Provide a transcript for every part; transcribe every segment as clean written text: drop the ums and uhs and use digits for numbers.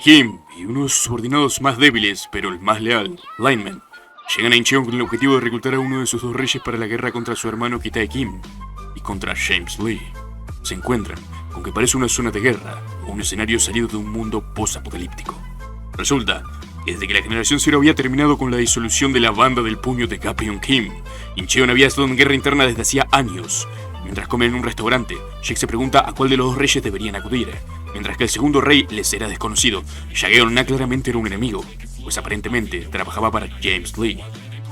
Kim y uno de sus subordinados más débiles, pero el más leal, Lineman, llegan a Incheon con el objetivo de reclutar a uno de sus dos reyes para la guerra contra su hermano Kitae Kim y contra James Lee. Se encuentran con que parece una zona de guerra o un escenario salido de un mundo post-apocalíptico. Resulta que desde que la generación Zero había terminado con la disolución de la banda del puño de Gapion Kim, Incheon había estado en guerra interna desde hacía años. Mientras comen en un restaurante, Jake se pregunta a cuál de los dos reyes deberían acudir, mientras que el segundo rey les era desconocido. Jaeon-na claramente era un enemigo, pues aparentemente trabajaba para James Lee.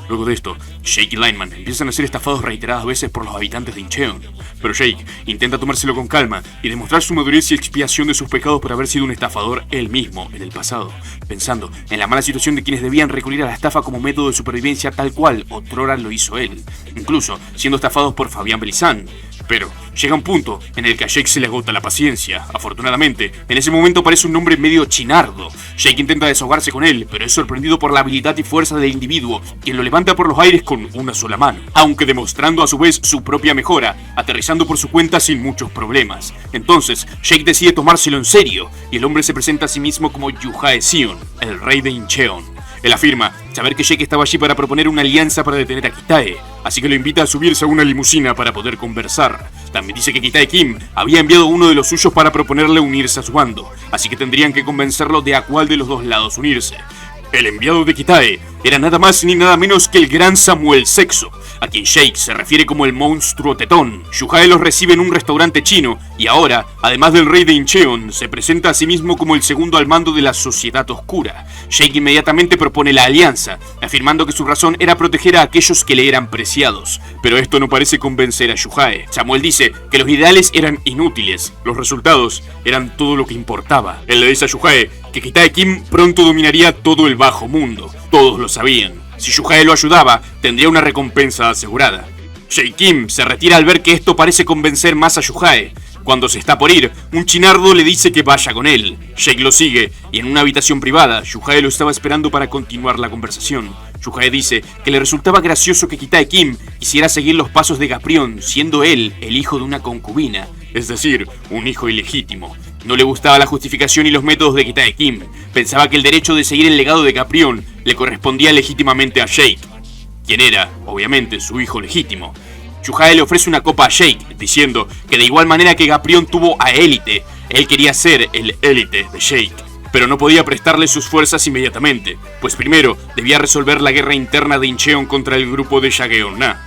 Luego de esto, Jake y Lineman empiezan a ser estafados reiteradas veces por los habitantes de Incheon, pero Jake intenta tomárselo con calma y demostrar su madurez y expiación de sus pecados por haber sido un estafador él mismo en el pasado, pensando en la mala situación de quienes debían recurrir a la estafa como método de supervivencia tal cual otrora lo hizo él, incluso siendo estafados por Fabián Belizán. Pero llega un punto en el que a Jake se le agota la paciencia. Afortunadamente, en ese momento aparece un hombre medio chinardo. Jake intenta desahogarse con él, pero es sorprendido por la habilidad y fuerza del individuo, quien lo levanta por los aires con una sola mano, aunque demostrando a su vez su propia mejora, aterrizando por su cuenta sin muchos problemas. Entonces, Jake decide tomárselo en serio, y el hombre se presenta a sí mismo como Yuhae Sion, el rey de Incheon. Él afirma saber que Jake estaba allí para proponer una alianza para detener a Kitae, así que lo invita a subirse a una limusina para poder conversar. También dice que Kitae Kim había enviado a uno de los suyos para proponerle unirse a su bando, así que tendrían que convencerlo de a cuál de los dos lados unirse. El enviado de Kitae era nada más ni nada menos que el gran Samuel Sexo, a quien Jake se refiere como el monstruo tetón. Yuhae los recibe en un restaurante chino y ahora, además del rey de Incheon, se presenta a sí mismo como el segundo al mando de la sociedad oscura. Jake inmediatamente propone la alianza, afirmando que su razón era proteger a aquellos que le eran preciados. Pero esto no parece convencer a Yuhae. Samuel dice que los ideales eran inútiles, los resultados eran todo lo que importaba. Él le dice a Yuhae que Kitae Kim pronto dominaría todo el bajo mundo. Todos lo sabían. Si Yuhae lo ayudaba, tendría una recompensa asegurada. Jake Kim se retira al ver que esto parece convencer más a Yuhae. Cuando se está por ir, un chinardo le dice que vaya con él. Jake lo sigue, y en una habitación privada, Yuhae lo estaba esperando para continuar la conversación. Yuhae dice que le resultaba gracioso que Kitae Kim quisiera seguir los pasos de Gaprión, siendo él el hijo de una concubina, es decir, un hijo ilegítimo. No le gustaba la justificación y los métodos de Kitae Kim. Pensaba que el derecho de seguir el legado de Gaprión le correspondía legítimamente a Jake, quien era, obviamente, su hijo legítimo. Yuhae le ofrece una copa a Jake, diciendo que de igual manera que Gaprión tuvo a Élite, él quería ser el Élite de Jake. Pero no podía prestarle sus fuerzas inmediatamente, pues primero debía resolver la guerra interna de Incheon contra el grupo de Jaeon-na.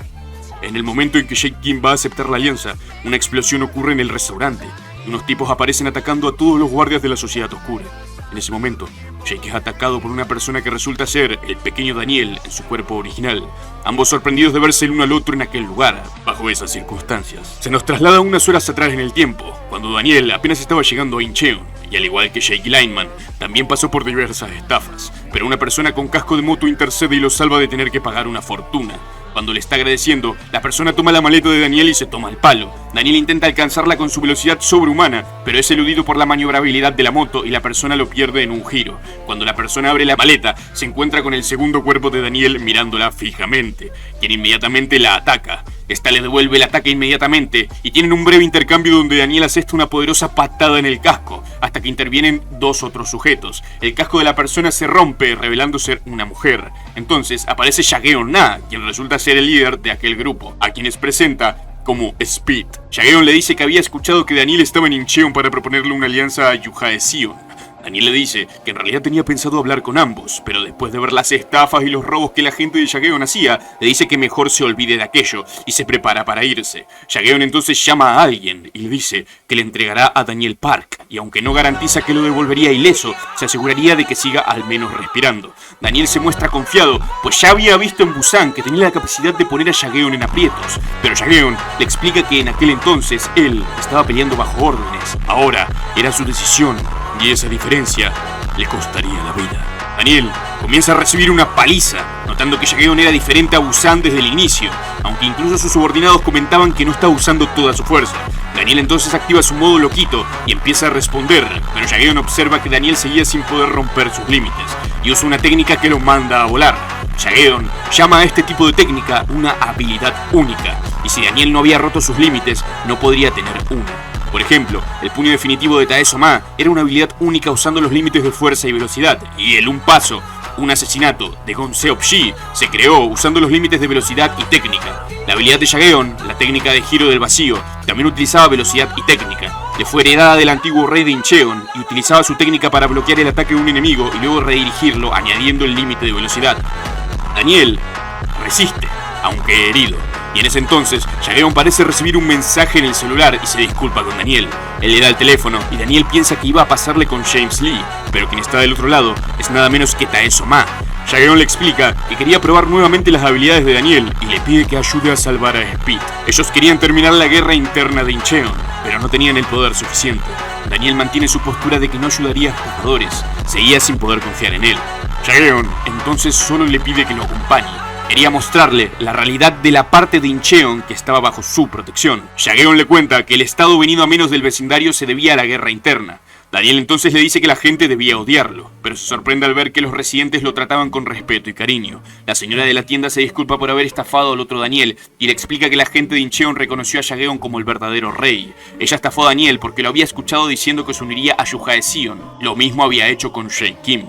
En el momento en que Jake Kim va a aceptar la alianza, una explosión ocurre en el restaurante. Unos tipos aparecen atacando a todos los guardias de la sociedad oscura. En ese momento, Jake es atacado por una persona que resulta ser el pequeño Daniel en su cuerpo original, ambos sorprendidos de verse el uno al otro en aquel lugar. Bajo esas circunstancias, se nos traslada unas horas atrás en el tiempo, cuando Daniel apenas estaba llegando a Incheon, y al igual que Jake y Lineman, también pasó por diversas estafas, pero una persona con casco de moto intercede y lo salva de tener que pagar una fortuna. Cuando le está agradeciendo, la persona toma la maleta de Daniel y se toma el palo. Daniel intenta alcanzarla con su velocidad sobrehumana, pero es eludido por la maniobrabilidad de la moto y la persona lo pierde en un giro. Cuando la persona abre la maleta, se encuentra con el segundo cuerpo de Daniel mirándola fijamente, quien inmediatamente la ataca. Esta le devuelve el ataque inmediatamente y tienen un breve intercambio donde Daniel asesta una poderosa patada en el casco, hasta que intervienen dos otros sujetos. El casco de la persona se rompe, revelando ser una mujer. Entonces aparece Jaeon-na, quien resulta ser el líder de aquel grupo, a quienes presenta como Speed. Jaeon le dice que había escuchado que Daniel estaba en Incheon para proponerle una alianza a Yuhae Sion. Daniel le dice que en realidad tenía pensado hablar con ambos, pero después de ver las estafas y los robos que la gente de Jaeon hacía, le dice que mejor se olvide de aquello y se prepara para irse. Jaeon entonces llama a alguien y le dice que le entregará a Daniel Park, y aunque no garantiza que lo devolvería ileso, se aseguraría de que siga al menos respirando. Daniel se muestra confiado, pues ya había visto en Busan que tenía la capacidad de poner a Jaeon en aprietos, pero Jaeon le explica que en aquel entonces él estaba peleando bajo órdenes. Ahora era su decisión, y esa diferencia le costaría la vida. Daniel comienza a recibir una paliza, notando que Jaeon era diferente a Busan desde el inicio, aunque incluso sus subordinados comentaban que no estaba usando toda su fuerza. Daniel entonces activa su modo loquito y empieza a responder, pero Jaeon observa que Daniel seguía sin poder romper sus límites, y usa una técnica que lo manda a volar. Jaeon llama a este tipo de técnica una habilidad única, y si Daniel no había roto sus límites, no podría tener una. Por ejemplo, el puño definitivo de Tae-Soma era una habilidad única usando los límites de fuerza y velocidad, y el un paso, un asesinato de Gon Seop-ji, se creó usando los límites de velocidad y técnica. La habilidad de Jaegeon, la técnica de giro del vacío, también utilizaba velocidad y técnica. Le fue heredada del antiguo rey de Incheon y utilizaba su técnica para bloquear el ataque de un enemigo y luego redirigirlo añadiendo el límite de velocidad. Daniel resiste, aunque herido. Y en ese entonces, Jaegeon parece recibir un mensaje en el celular y se disculpa con Daniel. Él le da el teléfono y Daniel piensa que iba a pasarle con James Lee, pero quien está del otro lado es nada menos que Tae-Soma. Jaegeon le explica que quería probar nuevamente las habilidades de Daniel y le pide que ayude a salvar a Speed. Ellos querían terminar la guerra interna de Incheon, pero no tenían el poder suficiente. Daniel mantiene su postura de que no ayudaría a estafadores, seguía sin poder confiar en él. Jaegeon entonces solo le pide que lo acompañe. Quería mostrarle la realidad de la parte de Incheon que estaba bajo su protección. Jaegeon le cuenta que el estado venido a menos del vecindario se debía a la guerra interna. Daniel entonces le dice que la gente debía odiarlo, pero se sorprende al ver que los residentes lo trataban con respeto y cariño. La señora de la tienda se disculpa por haber estafado al otro Daniel y le explica que la gente de Incheon reconoció a Jaegeon como el verdadero rey. Ella estafó a Daniel porque lo había escuchado diciendo que se uniría a Yuhae Sion. Lo mismo había hecho con Shei Kim.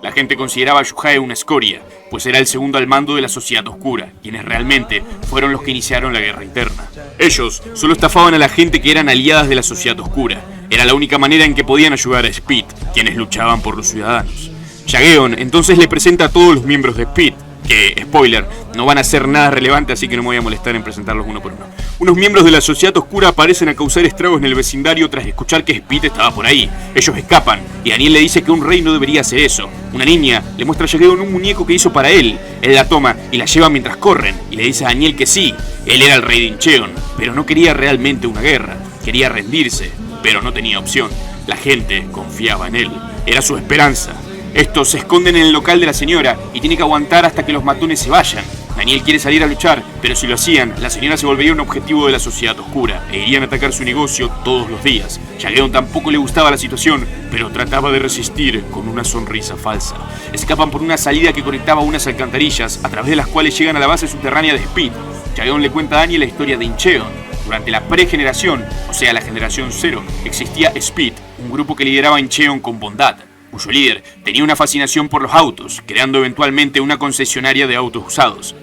La gente consideraba a Yuhae una escoria, pues era el segundo al mando de la Sociedad Oscura, quienes realmente fueron los que iniciaron la guerra interna. Ellos solo estafaban a la gente que eran aliadas de la Sociedad Oscura. Era la única manera en que podían ayudar a Speed, quienes luchaban por los ciudadanos. Jaegeon entonces le presenta a todos los miembros de Speed, que, spoiler, no van a ser nada relevante, así que no me voy a molestar en presentarlos uno por uno. Unos miembros de la Sociedad Oscura aparecen a causar estragos en el vecindario tras escuchar que Speed estaba por ahí. Ellos escapan, y Daniel le dice que un rey no debería hacer eso. Una niña le muestra a Jaegeon un muñeco que hizo para él. Él la toma y la lleva mientras corren, y le dice a Daniel que sí, él era el rey de Incheon, pero no quería realmente una guerra. Quería rendirse, pero no tenía opción. La gente confiaba en él, era su esperanza. Estos se esconden en el local de la señora y tiene que aguantar hasta que los matones se vayan. Daniel quiere salir a luchar, pero si lo hacían, la señora se volvería un objetivo de la Sociedad Oscura e irían a atacar su negocio todos los días. Jaegeon tampoco le gustaba la situación, pero trataba de resistir con una sonrisa falsa. Escapan por una salida que conectaba unas alcantarillas, a través de las cuales llegan a la base subterránea de Speed. Jaegeon le cuenta a Daniel la historia de Incheon. Durante la pregeneración, o sea la generación 0, existía Speed, un grupo que lideraba Incheon con bondad, cuyo líder tenía una fascinación por los autos, creando eventualmente una concesionaria de autos usados.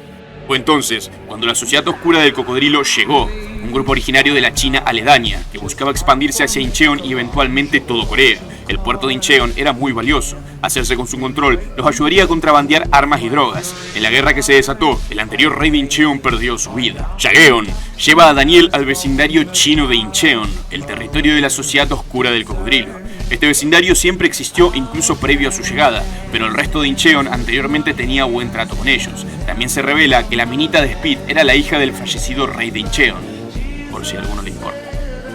Fue entonces cuando la Sociedad Oscura del Cocodrilo llegó, un grupo originario de la China aledaña, que buscaba expandirse hacia Incheon y eventualmente todo Corea. El puerto de Incheon era muy valioso. Hacerse con su control los ayudaría a contrabandear armas y drogas. En la guerra que se desató, el anterior rey de Incheon perdió su vida. Jaegeon lleva a Daniel al vecindario chino de Incheon, el territorio de la Sociedad Oscura del Cocodrilo. Este vecindario siempre existió incluso previo a su llegada, pero el resto de Incheon anteriormente tenía buen trato con ellos. También se revela que la minita de Speed era la hija del fallecido rey de Incheon, por si a alguno le importa.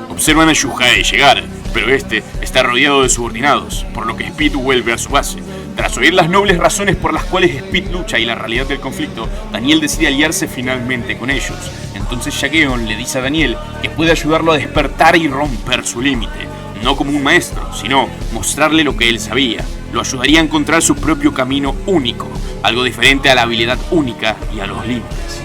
Observan a Yuhae llegar, pero este está rodeado de subordinados, por lo que Speed vuelve a su base. Tras oír las nobles razones por las cuales Speed lucha y la realidad del conflicto, Daniel decide aliarse finalmente con ellos. Entonces Jaegeon le dice a Daniel que puede ayudarlo a despertar y romper su límite. No como un maestro, sino mostrarle lo que él sabía. Lo ayudaría a encontrar su propio camino único, algo diferente a la habilidad única y a los límites.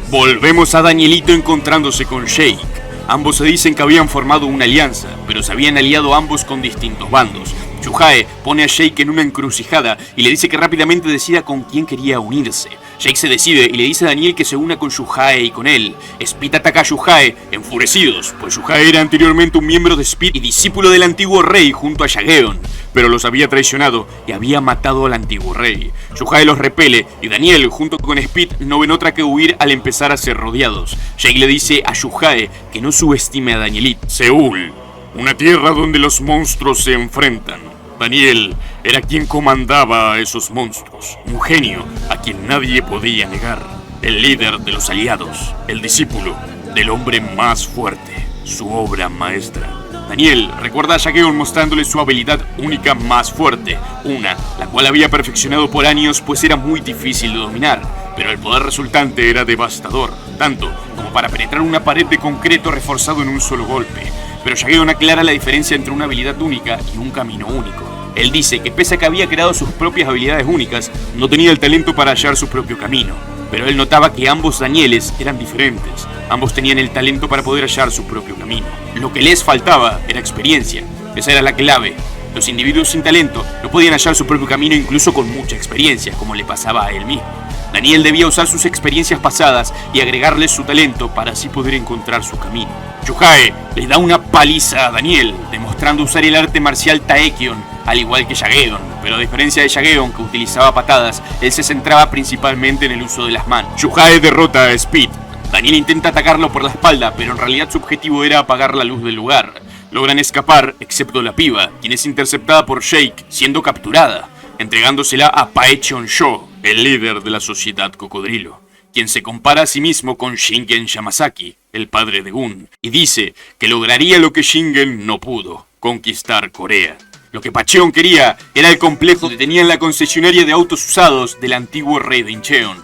Volvemos a Danielito encontrándose con Shake. Ambos se dicen que habían formado una alianza, pero se habían aliado ambos con distintos bandos. Yuhae pone a Shake en una encrucijada y le dice que rápidamente decida con quién quería unirse. Jake se decide y le dice a Daniel que se una con Yuhae y con él. Speed ataca a Yuhae, enfurecidos, pues Yuhae era anteriormente un miembro de Speed y discípulo del antiguo rey junto a Jaegeon, pero los había traicionado y había matado al antiguo rey. Yuhae los repele y Daniel, junto con Speed, no ven otra que huir al empezar a ser rodeados. Jake le dice a Yuhae que no subestime a Danielito. Seúl, una tierra donde los monstruos se enfrentan. Daniel era quien comandaba a esos monstruos, un genio a quien nadie podía negar, el líder de los aliados, el discípulo del hombre más fuerte, su obra maestra. Daniel recuerda a Jaegeon mostrándole su habilidad única más fuerte, una la cual había perfeccionado por años pues era muy difícil de dominar, pero el poder resultante era devastador, tanto como para penetrar una pared de concreto reforzado en un solo golpe. Pero Jaegeon aclara la diferencia entre una habilidad única y un camino único. Él dice que pese a que había creado sus propias habilidades únicas, no tenía el talento para hallar su propio camino. Pero él notaba que ambos Danieles eran diferentes. Ambos tenían el talento para poder hallar su propio camino. Lo que les faltaba era experiencia. Esa era la clave. Los individuos sin talento no podían hallar su propio camino incluso con mucha experiencia, como le pasaba a él mismo. Daniel debía usar sus experiencias pasadas y agregarles su talento para así poder encontrar su camino. Yuhai le da una paliza a Daniel, demostrando usar el arte marcial Taekwon, al igual que Shageon, pero a diferencia de Shageon, que utilizaba patadas, él se centraba principalmente en el uso de las manos. Yuhai derrota a Speed. Daniel intenta atacarlo por la espalda, pero en realidad su objetivo era apagar la luz del lugar. Logran escapar, excepto la piba, quien es interceptada por Shake, siendo capturada, entregándosela a Paecheon-sho, el líder de la sociedad cocodrilo, quien se compara a sí mismo con Shingen Yamasaki, el padre de Gun, y dice que lograría lo que Shingen no pudo, conquistar Corea. Lo que Pacheon quería era el complejo que tenía en la concesionaria de autos usados del antiguo rey de Incheon,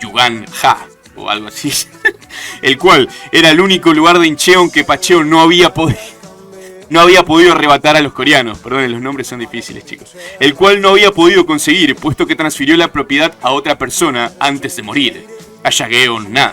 Yugan Ha, o algo así, el cual era el único lugar de Incheon que Pacheon no había podido arrebatar a los coreanos. Perdón, los nombres son difíciles, chicos. El cual no había podido conseguir, puesto que transfirió la propiedad a otra persona antes de morir, a Shageon Na.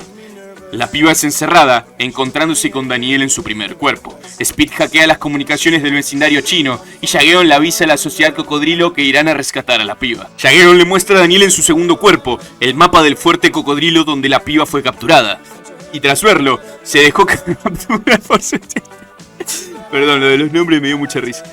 La piba es encerrada, encontrándose con Daniel en su primer cuerpo. Speed hackea las comunicaciones del vecindario chino y Shageon le avisa a la sociedad cocodrilo que irán a rescatar a la piba. Shageon le muestra a Daniel en su segundo cuerpo el mapa del fuerte cocodrilo donde la piba fue capturada. Y tras verlo, se dejó capturar por su... Perdón, lo de los nombres me dio mucha risa.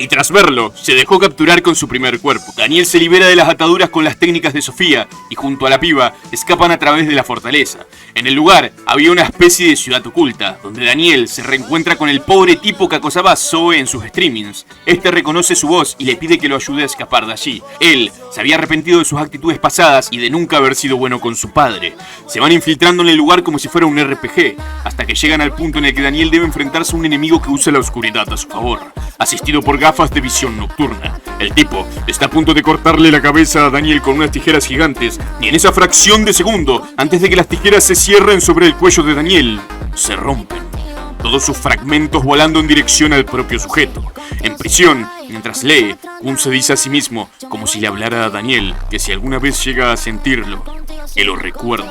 Y tras verlo, se dejó capturar con su primer cuerpo. Daniel se libera de las ataduras con las técnicas de Sofía y junto a la piba escapan a través de la fortaleza. En el lugar había una especie de ciudad oculta, donde Daniel se reencuentra con el pobre tipo que acosaba a Zoe en sus streamings. Este reconoce su voz y le pide que lo ayude a escapar de allí. Él se había arrepentido de sus actitudes pasadas y de nunca haber sido bueno con su padre. Se van infiltrando en el lugar como si fuera un RPG, hasta que llegan al punto en el que Daniel debe enfrentarse a un enemigo que usa la oscuridad a su favor, asistido por gafas de visión nocturna. El tipo está a punto de cortarle la cabeza a Daniel con unas tijeras gigantes, y en esa fracción de segundo, antes de que las tijeras se cierren sobre el cuello de Daniel, se rompen, todos sus fragmentos volando en dirección al propio sujeto. En prisión, mientras lee, Gun se dice a sí mismo, como si le hablara a Daniel, que si alguna vez llega a sentirlo, que lo recuerde,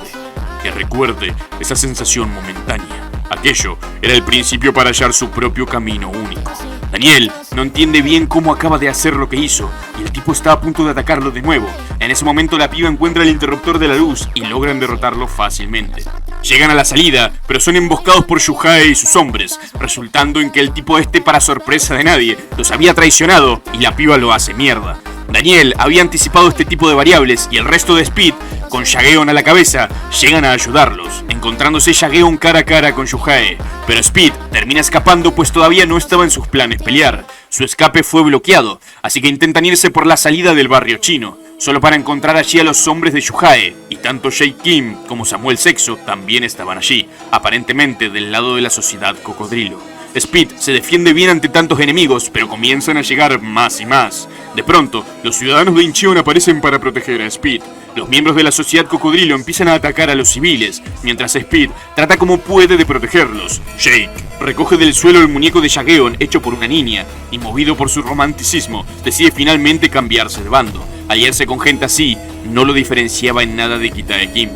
que recuerde esa sensación momentánea. Aquello era el principio para hallar su propio camino único. Daniel no entiende bien cómo acaba de hacer lo que hizo, y el tipo está a punto de atacarlo de nuevo. En ese momento la piba encuentra el interruptor de la luz y logran derrotarlo fácilmente. Llegan a la salida, pero son emboscados por Yuhai y sus hombres, resultando en que el tipo para sorpresa de nadie, los había traicionado y la piba lo hace mierda. Daniel había anticipado este tipo de variables y el resto de Speed, con Shageon a la cabeza, llegan a ayudarlos, encontrándose Shageon cara a cara con Yuhai. Pero Speed termina escapando pues todavía no estaba en sus planes pelear. Su escape fue bloqueado, así que intentan irse por la salida del barrio chino, solo para encontrar allí a los hombres de Yuhai, y tanto Jake Kim como Samuel Sexo también estaban allí, aparentemente del lado de la sociedad cocodrilo. Speed se defiende bien ante tantos enemigos, pero comienzan a llegar más y más. De pronto, los ciudadanos de Incheon aparecen para proteger a Speed. Los miembros de la sociedad cocodrilo empiezan a atacar a los civiles, mientras Speed trata como puede de protegerlos. Jake recoge del suelo el muñeco de Shageon hecho por una niña, y movido por su romanticismo, decide finalmente cambiarse de bando. Aliarse con gente así no lo diferenciaba en nada de Kitae Kim.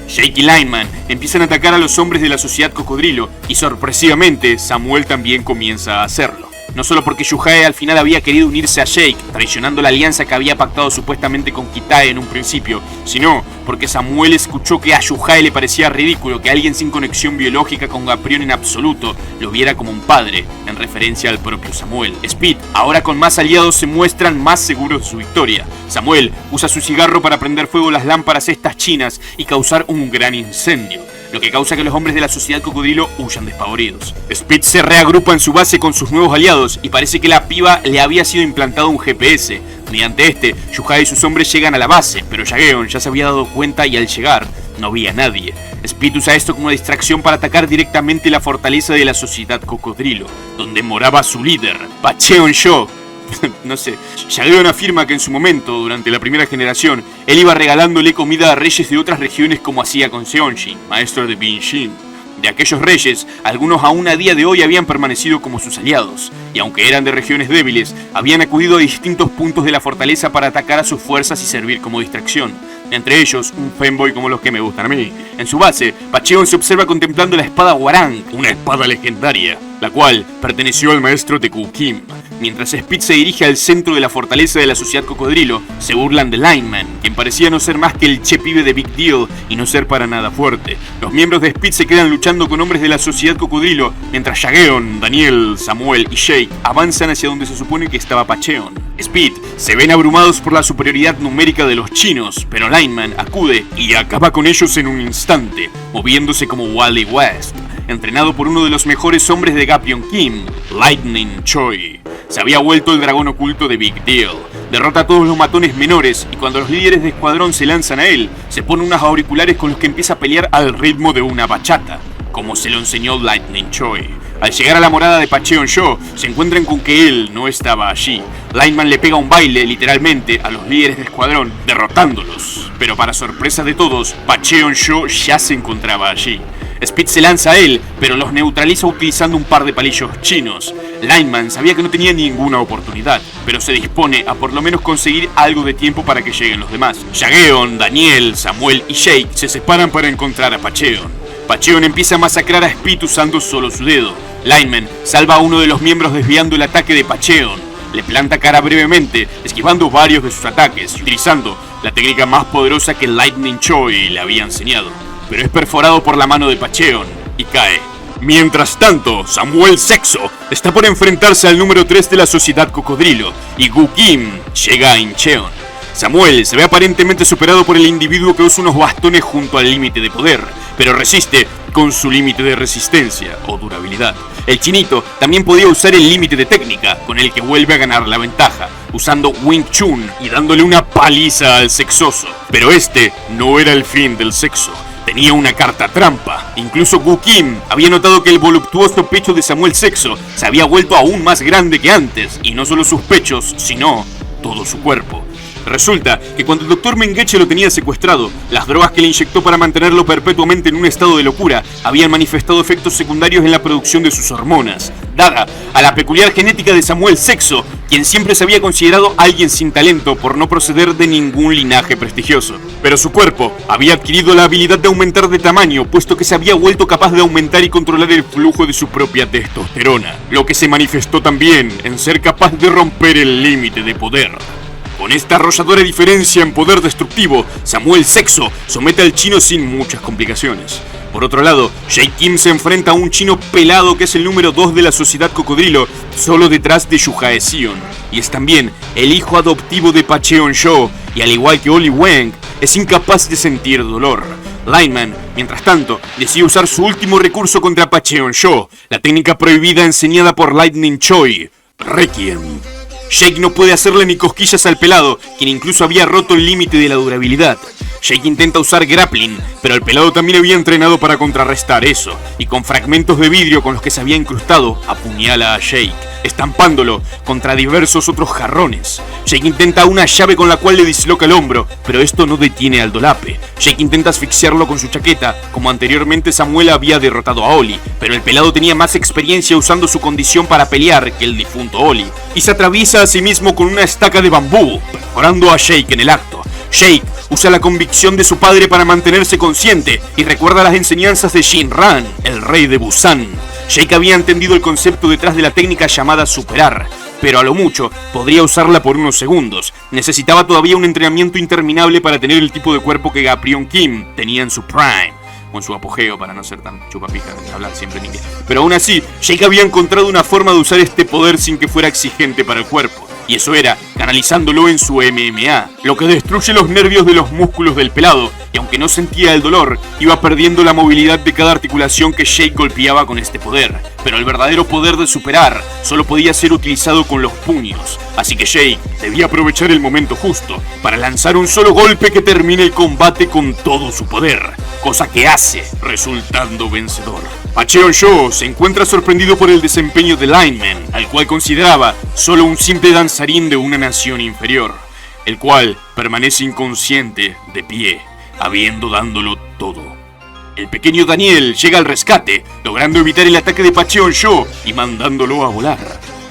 Jake y Lineman empiezan a atacar a los hombres de la sociedad cocodrilo y sorpresivamente Samuel también comienza a hacerlo. No solo porque Yuhai al final había querido unirse a Jake, traicionando la alianza que había pactado supuestamente con Kitae en un principio, sino porque Samuel escuchó que a Yuhai le parecía ridículo que alguien sin conexión biológica con Gaprión en absoluto lo viera como un padre, en referencia al propio Samuel. Speed, ahora con más aliados, se muestran más seguros de su victoria. Samuel usa su cigarro para prender fuego las lámparas estas chinas y causar un gran incendio, lo que causa que los hombres de la sociedad cocodrilo huyan despavoridos. Speed se reagrupa en su base con sus nuevos aliados y parece que la piba le había sido implantado un GPS. Mediante Yuhai y sus hombres llegan a la base, pero Shageon ya se había dado cuenta y al llegar no había nadie. Speed usa esto como distracción para atacar directamente la fortaleza de la sociedad cocodrilo, donde moraba su líder, Pacheon-sho. No sé, Shageon afirma que en su momento, durante la primera generación, él iba regalándole comida a reyes de otras regiones como hacía con Seonjin, maestro de Binshin. De aquellos reyes, algunos aún a día de hoy habían permanecido como sus aliados, y aunque eran de regiones débiles, habían acudido a distintos puntos de la fortaleza para atacar a sus fuerzas y servir como distracción. Entre ellos, un fanboy como los que me gustan a mí. En su base, Pacheon se observa contemplando la espada Hwoarang, una espada legendaria, la cual perteneció al maestro de Gu Kim. Mientras Speed se dirige al centro de la fortaleza de la Sociedad Cocodrilo, se burlan de Lineman, quien parecía no ser más que el che pibe de Big Deal y no ser para nada fuerte. Los miembros de Speed se quedan luchando con hombres de la Sociedad Cocodrilo, mientras Jaegeon, Daniel, Samuel y Jake avanzan hacia donde se supone que estaba Pacheon. Speed se ven abrumados por la superioridad numérica de los chinos, pero Lineman acude y acaba con ellos en un instante, moviéndose como Wally West, entrenado por uno de los mejores hombres de Gapyeon Kim, Lightning Choi. Se había vuelto el dragón oculto de Big Deal. Derrota a todos los matones menores y cuando los líderes de escuadrón se lanzan a él, se pone unos auriculares con los que empieza a pelear al ritmo de una bachata, como se lo enseñó Lightning Choi. Al llegar a la morada de Pacheon-sho, se encuentran con que él no estaba allí. Lineman le pega un baile, literalmente, a los líderes de escuadrón, derrotándolos. Pero para sorpresa de todos, Pacheon-sho ya se encontraba allí. Speed se lanza a él, pero los neutraliza utilizando un par de palillos chinos. Lineman sabía que no tenía ninguna oportunidad, pero se dispone a por lo menos conseguir algo de tiempo para que lleguen los demás. Jaegeon, Daniel, Samuel y Jake se separan para encontrar a Pacheon. Pacheon empieza a masacrar a Speed usando solo su dedo. Lineman salva a uno de los miembros desviando el ataque de Pacheon. Le planta cara brevemente, esquivando varios de sus ataques y utilizando la técnica más poderosa que Lightning Choi le había enseñado. Pero es perforado por la mano de Pacheon y cae. Mientras tanto, Samuel Sexo está por enfrentarse al número 3 de la Sociedad Cocodrilo y Gu Kim llega a Incheon. Samuel se ve aparentemente superado por el individuo que usa unos bastones junto al límite de poder, pero resiste con su límite de resistencia o durabilidad. El chinito también podía usar el límite de técnica, con el que vuelve a ganar la ventaja, usando Wing Chun y dándole una paliza al sexoso. Pero este no era el fin del sexo. Tenía una carta trampa. Incluso Gu Kim había notado que el voluptuoso pecho de Samuel Sexo se había vuelto aún más grande que antes, y no solo sus pechos, sino todo su cuerpo. Resulta que cuando el Dr. Mengeche lo tenía secuestrado, las drogas que le inyectó para mantenerlo perpetuamente en un estado de locura habían manifestado efectos secundarios en la producción de sus hormonas, dada a la peculiar genética de Samuel Sexo, quien siempre se había considerado alguien sin talento por no proceder de ningún linaje prestigioso. Pero su cuerpo había adquirido la habilidad de aumentar de tamaño, puesto que se había vuelto capaz de aumentar y controlar el flujo de su propia testosterona, lo que se manifestó también en ser capaz de romper el límite de poder. Con esta arrolladora diferencia en poder destructivo, Samuel Sexo somete al chino sin muchas complicaciones. Por otro lado, Jake Kim se enfrenta a un chino pelado que es el número 2 de la Sociedad Cocodrilo, solo detrás de Yuhae Sion, y es también el hijo adoptivo de Pacheon-sho, y al igual que Oli Wang, es incapaz de sentir dolor. Lineman, mientras tanto, decide usar su último recurso contra Pacheon-sho, la técnica prohibida enseñada por Lightning Choi, Requiem. Jake no puede hacerle ni cosquillas al pelado, quien incluso había roto el límite de la durabilidad. Jake intenta usar grappling, pero el pelado también había entrenado para contrarrestar eso, y con fragmentos de vidrio con los que se había incrustado, apuñala a Jake, estampándolo contra diversos otros jarrones. Jake intenta una llave con la cual le disloca el hombro, pero esto no detiene al dolape. Jake intenta asfixiarlo con su chaqueta, como anteriormente Samuel había derrotado a Oli, pero el pelado tenía más experiencia usando su condición para pelear que el difunto Oli, y se atraviesa a sí mismo con una estaca de bambú, perforando a Jake en el acto. Jake usa la convicción de su padre para mantenerse consciente y recuerda las enseñanzas de Shinran, el rey de Busan. Jake había entendido el concepto detrás de la técnica llamada superar, pero a lo mucho podría usarla por unos segundos. Necesitaba todavía un entrenamiento interminable para tener el tipo de cuerpo que Gapyeon Kim tenía en su prime, o en su apogeo, para no ser tan chupapija de hablar siempre en inglés. Pero aún así, Jake había encontrado una forma de usar este poder sin que fuera exigente para el cuerpo. Y eso era canalizándolo en su MMA, lo que destruye los nervios de los músculos del pelado, y aunque no sentía el dolor, iba perdiendo la movilidad de cada articulación que Jake golpeaba con este poder. Pero el verdadero poder de superar solo podía ser utilizado con los puños, así que Jake debía aprovechar el momento justo para lanzar un solo golpe que termine el combate con todo su poder, cosa que hace, resultando vencedor. Pacheon-sho se encuentra sorprendido por el desempeño de Lineman, al cual consideraba solo un simple danzarín de una nación inferior, el cual permanece inconsciente de pie, habiendo dándolo todo. El pequeño Daniel llega al rescate, logrando evitar el ataque de Pacheon-sho y mandándolo a volar.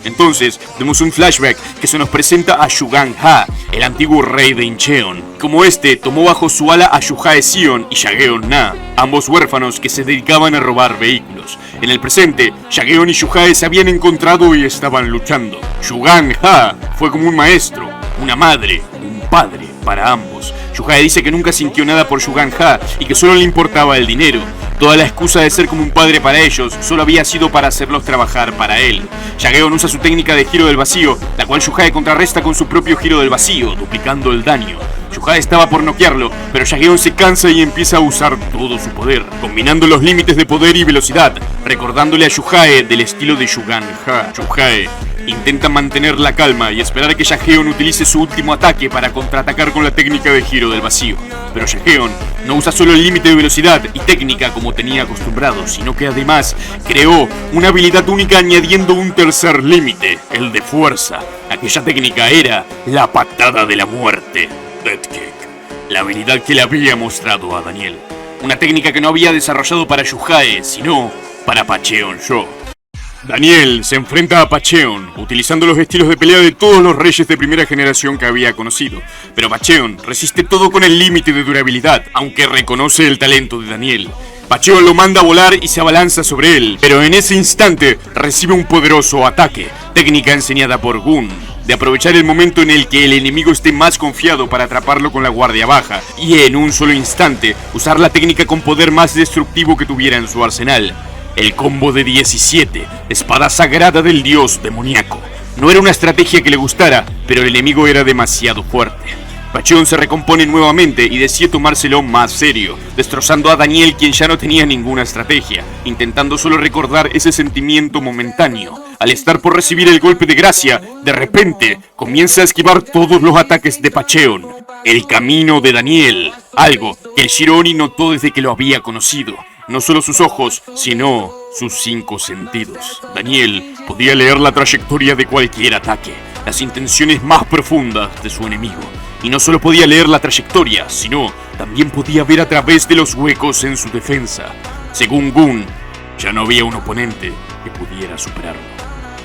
Entonces, vemos un flashback que se nos presenta a Shugan-ha, el antiguo rey de Incheon. Como este tomó bajo su ala a Shuhae-sion y Jaeon-na, ambos huérfanos que se dedicaban a robar vehículos. En el presente, Jaeon y Shuhae se habían encontrado y estaban luchando. Shugan-ha fue como un maestro, una madre, un padre para ambos. Shuhae dice que nunca sintió nada por Shugan-ha y que solo le importaba el dinero. Toda la excusa de ser como un padre para ellos solo había sido para hacerlos trabajar para él. Jaeon usa su técnica de giro del vacío, la cual Shuhae contrarresta con su propio giro del vacío, duplicando el daño. Shuhae estaba por noquearlo, pero Jaeon se cansa y empieza a usar todo su poder, combinando los límites de poder y velocidad, recordándole a Shuhae del estilo de Shugan-ha. Shuhae intenta mantener la calma y esperar a que Jaeon utilice su último ataque para contraatacar con la técnica de giro del vacío. Pero Jaeon no usa solo el límite de velocidad y técnica como tenía acostumbrado, sino que además creó una habilidad única añadiendo un tercer límite, el de fuerza. Aquella técnica era la patada de la muerte, Death Kick, la habilidad que le había mostrado a Daniel. Una técnica que no había desarrollado para Shuhae, sino para Pacheon-sho. Daniel se enfrenta a Pacheon, utilizando los estilos de pelea de todos los reyes de primera generación que había conocido. Pero Pacheon resiste todo con el límite de durabilidad, aunque reconoce el talento de Daniel. Pacheon lo manda a volar y se abalanza sobre él, pero en ese instante recibe un poderoso ataque, técnica enseñada por Gun, de aprovechar el momento en el que el enemigo esté más confiado para atraparlo con la guardia baja, y en un solo instante usar la técnica con poder más destructivo que tuviera en su arsenal. El combo de 17, espada sagrada del dios demoníaco. No era una estrategia que le gustara, pero el enemigo era demasiado fuerte. Pacheon se recompone nuevamente y decide tomárselo más serio, destrozando a Daniel, quien ya no tenía ninguna estrategia, intentando solo recordar ese sentimiento momentáneo. Al estar por recibir el golpe de gracia, de repente comienza a esquivar todos los ataques de Pacheon. El camino de Daniel, algo que el Shironi notó desde que lo había conocido. No solo sus ojos, sino sus 5 sentidos. Daniel podía leer la trayectoria de cualquier ataque, las intenciones más profundas de su enemigo. Y no solo podía leer la trayectoria, sino también podía ver a través de los huecos en su defensa. Según Gun, ya no había un oponente que pudiera superarlo.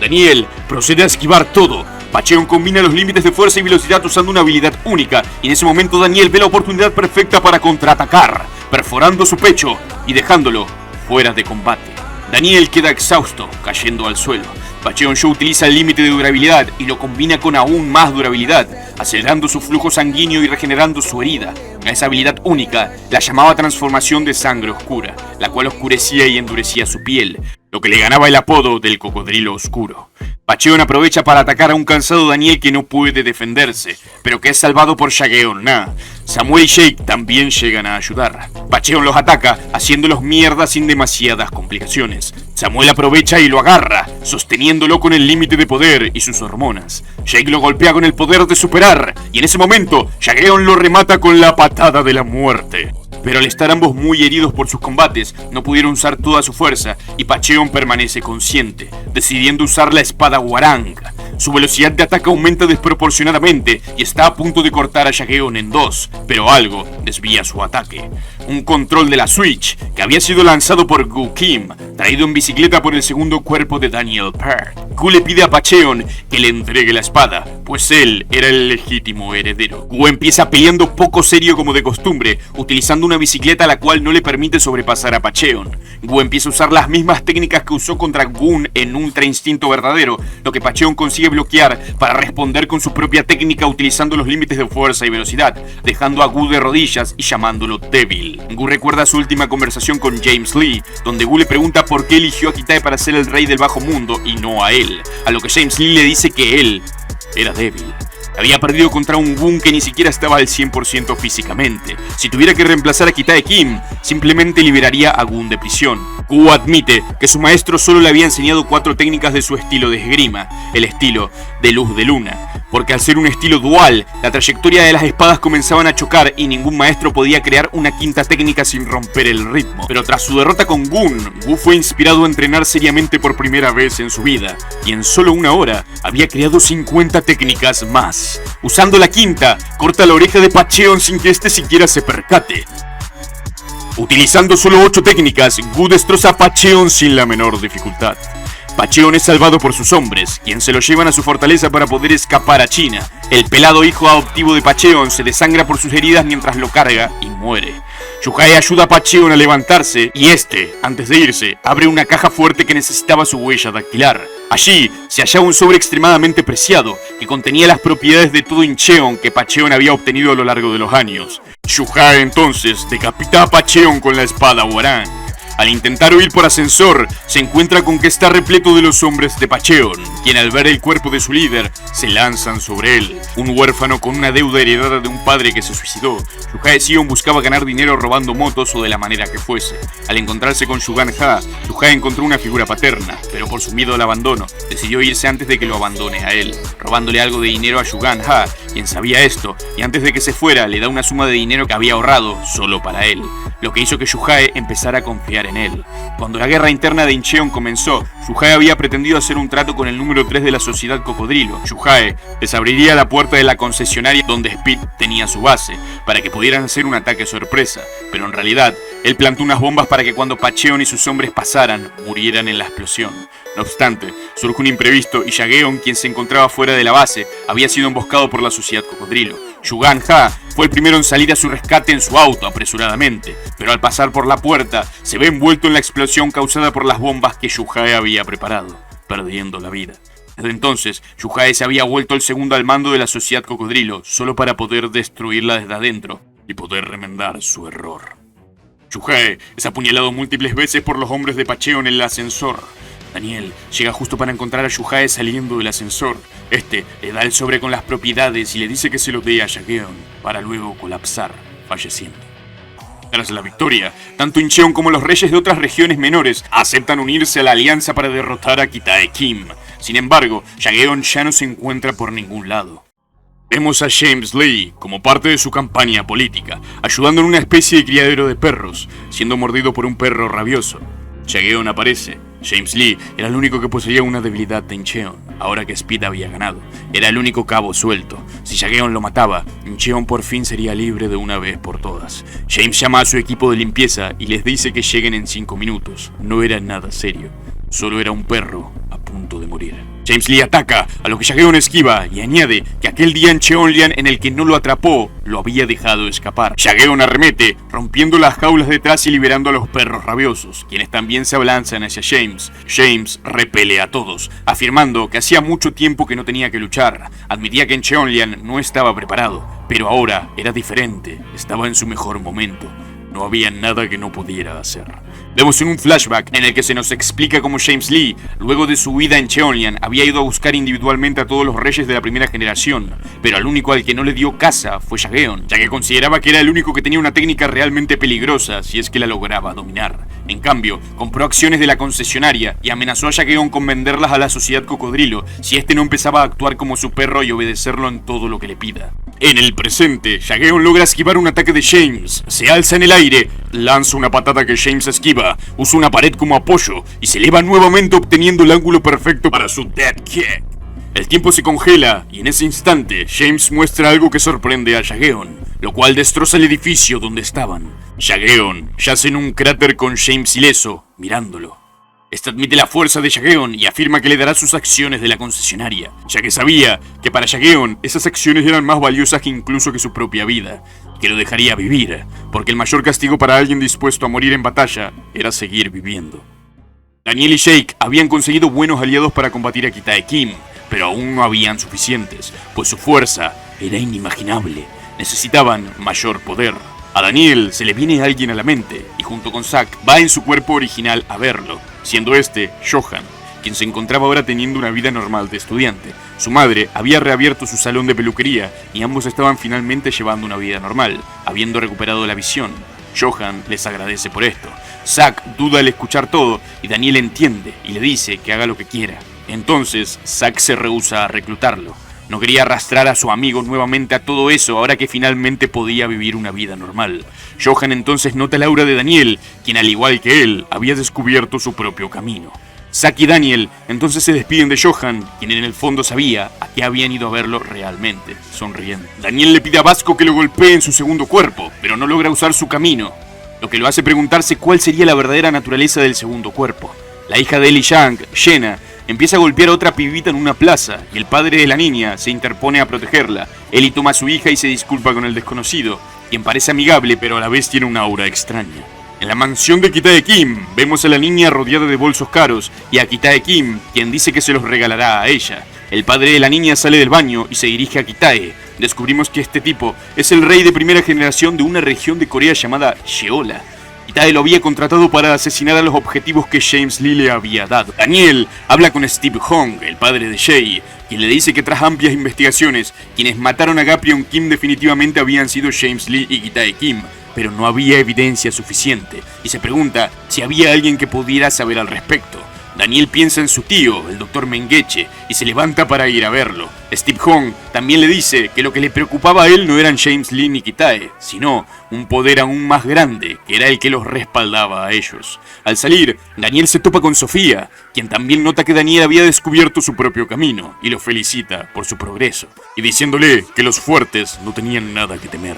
Daniel procede a esquivar todo. Pacheon combina los límites de fuerza y velocidad usando una habilidad única, y en ese momento Daniel ve la oportunidad perfecta para contraatacar, perforando su pecho y dejándolo fuera de combate. Daniel queda exhausto, cayendo al suelo. Pacheon-sho utiliza el límite de durabilidad y lo combina con aún más durabilidad, acelerando su flujo sanguíneo y regenerando su herida. A esa habilidad única la llamaba transformación de sangre oscura, la cual oscurecía y endurecía su piel, lo que le ganaba el apodo del cocodrilo oscuro. Pacheon aprovecha para atacar a un cansado Daniel que no puede defenderse, pero que es salvado por Jaeon-na. Samuel y Jake también llegan a ayudar. Pacheon los ataca, haciéndolos mierda sin demasiadas complicaciones. Samuel aprovecha y lo agarra, sosteniéndolo con el límite de poder y sus hormonas. Jake lo golpea con el poder de superar, y en ese momento, Jaeon lo remata con la patada de la muerte. Pero al estar ambos muy heridos por sus combates, no pudieron usar toda su fuerza, y Pacheon permanece consciente, decidiendo usar la espada Hwarang. Su velocidad de ataque aumenta desproporcionadamente y está a punto de cortar a Jaeon en dos, pero algo desvía su ataque. Un control de la Switch, que había sido lanzado por Gu Kim, traído en bicicleta por el segundo cuerpo de Daniel Pearl. Gu le pide a Pacheon que le entregue la espada, pues él era el legítimo heredero. Gu empieza peleando poco serio como de costumbre, utilizando una bicicleta la cual no le permite sobrepasar a Pacheon. Gu empieza a usar las mismas técnicas que usó contra Gun en Ultra Instinto Verdadero, lo que Pacheon consigue bloquear para responder con su propia técnica utilizando los límites de fuerza y velocidad, dejando a Gu de rodillas y llamándolo débil. Gu recuerda su última conversación con James Lee, donde Gu le pregunta por qué eligió a Kitae para ser el rey del bajo mundo y no a él, a lo que James Lee le dice que él era débil. Había perdido contra un Gun que ni siquiera estaba al 100% físicamente. Si tuviera que reemplazar a Kitae Kim, simplemente liberaría a Gun de prisión. Gu admite que su maestro solo le había enseñado 4 técnicas de su estilo de esgrima, el estilo de luz de luna, porque al ser un estilo dual, la trayectoria de las espadas comenzaban a chocar y ningún maestro podía crear una quinta técnica sin romper el ritmo. Pero tras su derrota con Gun, Gu fue inspirado a entrenar seriamente por primera vez en su vida, y en solo una hora había creado 50 técnicas más. Usando la quinta, corta la oreja de Pacheon sin que éste siquiera se percate. Utilizando solo 8 técnicas, Gu destroza a Pacheon sin la menor dificultad. Pacheon es salvado por sus hombres, quienes se lo llevan a su fortaleza para poder escapar a China. El pelado hijo adoptivo de Pacheon se desangra por sus heridas mientras lo carga y muere. Shuhei ayuda a Pacheon a levantarse y antes de irse, abre una caja fuerte que necesitaba su huella dactilar. Allí se hallaba un sobre extremadamente preciado que contenía las propiedades de todo Incheon que Pacheon había obtenido a lo largo de los años. Shuhei entonces decapita a Pacheon con la espada Hwoarang. Al intentar huir por ascensor, se encuentra con que está repleto de los hombres de Pacheon, quien al ver el cuerpo de su líder, se lanzan sobre él. Un huérfano con una deuda heredada de un padre que se suicidó, Shuhei Sion buscaba ganar dinero robando motos o de la manera que fuese. Al encontrarse con Shugan Ha, Shuhei encontró una figura paterna, pero por su miedo al abandono, decidió irse antes de que lo abandone a él, robándole algo de dinero a Shugan Ha, quien sabía esto, y antes de que se fuera, le da una suma de dinero que había ahorrado solo para él, lo que hizo que Shuhei empezara a confiar en él. Cuando la guerra interna de Incheon comenzó, Shuhei había pretendido hacer un trato con el número 3 de la Sociedad Cocodrilo. Shuhei les abriría la puerta de la concesionaria donde Speed tenía su base, para que pudieran hacer un ataque sorpresa, pero en realidad, él plantó unas bombas para que cuando Pacheon y sus hombres pasaran, murieran en la explosión. No obstante, surge un imprevisto y Jaegeon, quien se encontraba fuera de la base, había sido emboscado por la Sociedad Cocodrilo. Shugan Ha fue el primero en salir a su rescate en su auto apresuradamente, pero al pasar por la puerta, se ve envuelto en la explosión causada por las bombas que Shuhei había preparado, perdiendo la vida. Desde entonces, Shuhei se había vuelto el segundo al mando de la Sociedad Cocodrilo, solo para poder destruirla desde adentro y poder remendar su error. Shuhei es apuñalado múltiples veces por los hombres de Pacheon en el ascensor. Daniel llega justo para encontrar a Shuhei saliendo del ascensor. Le da el sobre con las propiedades y le dice que se lo dé a Jaegeon, para luego colapsar, falleciendo. Tras la victoria, tanto Incheon como los reyes de otras regiones menores aceptan unirse a la alianza para derrotar a Kitae Kim. Sin embargo, Jaegeon ya no se encuentra por ningún lado. Vemos a James Lee como parte de su campaña política, ayudando en una especie de criadero de perros, siendo mordido por un perro rabioso. Jaegeon aparece. James Lee era el único que poseía una debilidad de Incheon, ahora que Speed había ganado. Era el único cabo suelto. Si Jaegeon lo mataba, Incheon por fin sería libre de una vez por todas. James llama a su equipo de limpieza y les dice que lleguen en 5 minutos. No era nada serio, solo era un perro a punto de morir. James Lee ataca, a lo que Jaegeon esquiva y añade que aquel día en Cheonlian en el que no lo atrapó, lo había dejado escapar. Jaegeon arremete, rompiendo las jaulas detrás y liberando a los perros rabiosos, quienes también se abalanzan hacia James. James repele a todos, afirmando que hacía mucho tiempo que no tenía que luchar. Admitía que en Cheonlian no estaba preparado, pero ahora era diferente, estaba en su mejor momento. No había nada que no pudiera hacer. Vemos en un flashback en el que se nos explica cómo James Lee, luego de su vida en Cheonlian, había ido a buscar individualmente a todos los reyes de la primera generación, pero al único al que no le dio caza fue Jaegeon, ya que consideraba que era el único que tenía una técnica realmente peligrosa si es que la lograba dominar. En cambio, compró acciones de la concesionaria y amenazó a Jaegeon con venderlas a la Sociedad Cocodrilo si este no empezaba a actuar como su perro y obedecerlo en todo lo que le pida. En el presente, Jaegeon logra esquivar un ataque de James, se alza en el aire, lanza una patada que James esquiva, usa una pared como apoyo y se eleva nuevamente obteniendo el ángulo perfecto para su dead kick. El tiempo se congela y en ese instante James muestra algo que sorprende a Jaegeon, lo cual destroza el edificio donde estaban. Jaegeon yace en un cráter con James ileso, mirándolo. Este admite la fuerza de Jaegeon y afirma que le dará sus acciones de la concesionaria, ya que sabía que para Jaegeon esas acciones eran más valiosas que incluso que su propia vida, y que lo dejaría vivir, porque el mayor castigo para alguien dispuesto a morir en batalla era seguir viviendo. Daniel y Jake habían conseguido buenos aliados para combatir a Kitae Kim, pero aún no habían suficientes, pues su fuerza era inimaginable. Necesitaban mayor poder. A Daniel se le viene alguien a la mente, y junto con Zack va en su cuerpo original a verlo, siendo Johan, quien se encontraba ahora teniendo una vida normal de estudiante. Su madre había reabierto su salón de peluquería y ambos estaban finalmente llevando una vida normal, habiendo recuperado la visión. Johan les agradece por esto. Zack duda al escuchar todo y Daniel entiende y le dice que haga lo que quiera. Entonces Zack se rehúsa a reclutarlo. No quería arrastrar a su amigo nuevamente a todo eso ahora que finalmente podía vivir una vida normal. Johan entonces nota el aura de Daniel, quien al igual que él había descubierto su propio camino. Zack y Daniel entonces se despiden de Johan, quien en el fondo sabía a qué habían ido a verlo realmente, sonriendo. Daniel le pide a Vasco que lo golpee en su segundo cuerpo, pero no logra usar su camino. lo que lo hace preguntarse cuál sería la verdadera naturaleza del segundo cuerpo. La hija de Ellie Yang, Jenna, empieza a golpear a otra pibita en una plaza y el padre de la niña se interpone a protegerla. Ellie toma a su hija y se disculpa con el desconocido, quien parece amigable pero a la vez tiene una aura extraña. En la mansión de Kitae Kim, vemos a la niña rodeada de bolsos caros y a Kitae Kim, quien dice que se los regalará a ella. El padre de la niña sale del baño y se dirige a Kitae. Descubrimos que este tipo es el rey de primera generación de una región de Corea llamada Jeolla. Kitae lo había contratado para asesinar a los objetivos que James Lee le había dado. Daniel habla con Steve Hong, el padre de Jae, quien le dice que tras amplias investigaciones, quienes mataron a Gaprion Kim definitivamente habían sido James Lee y Kitae Kim, pero no había evidencia suficiente, y se pregunta si había alguien que pudiera saber al respecto. Daniel piensa en su tío, el Dr. Mengeche, y se levanta para ir a verlo. Steve Hong también le dice que lo que le preocupaba a él no eran James Lee ni Kitae, sino un poder aún más grande, que era el que los respaldaba a ellos. Al salir, Daniel se topa con Sofía, quien también nota que Daniel había descubierto su propio camino, y lo felicita por su progreso, y diciéndole que los fuertes no tenían nada que temer.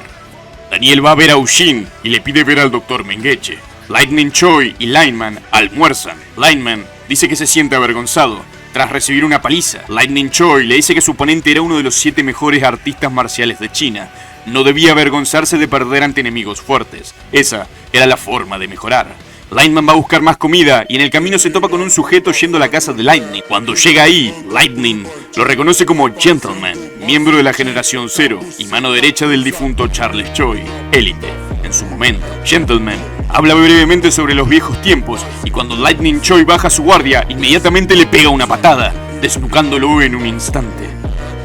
Daniel va a ver a Ushin y le pide ver al Dr. Mengeche. Lightning Choi y Lineman almuerzan. Lineman dice que se siente avergonzado tras recibir una paliza. Lightning Choi le dice que su oponente era uno de los 7 mejores artistas marciales de China. No debía avergonzarse de perder ante enemigos fuertes. Esa era la forma de mejorar. Lineman va a buscar más comida y en el camino se topa con un sujeto yendo a la casa de Lightning. Cuando llega ahí, Lightning lo reconoce como Gentleman, miembro de la generación 0 y mano derecha del difunto Charles Choi, élite en su momento. Gentleman habla brevemente sobre los viejos tiempos y cuando Lightning Choi baja su guardia, inmediatamente le pega una patada, desnucándolo en un instante.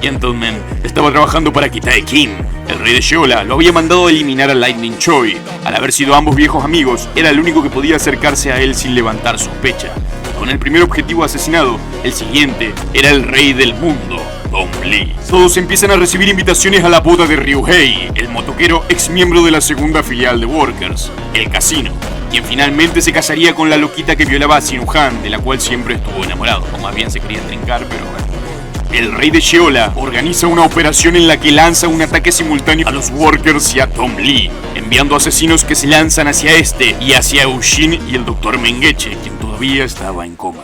Gentleman estaba trabajando para Kitae Kim. El rey de Jeolla lo había mandado a eliminar a Lightning Choi. Al haber sido ambos viejos amigos, era el único que podía acercarse a él sin levantar sospecha. Con el primer objetivo asesinado, el siguiente era el rey del mundo, Tom Lee. Todos empiezan a recibir invitaciones a la boda de Ryuhei, el motoquero ex miembro de la segunda filial de Workers, el casino, quien finalmente se casaría con la loquita que violaba a Sinuhan, de la cual siempre estuvo enamorado, o más bien se quería trincar, pero bueno. El rey de Jeolla organiza una operación en la que lanza un ataque simultáneo a los Workers y a Tom Lee, enviando asesinos que se lanzan hacia este y hacia Ushin y el Dr. Mengeche, quien todavía estaba en coma.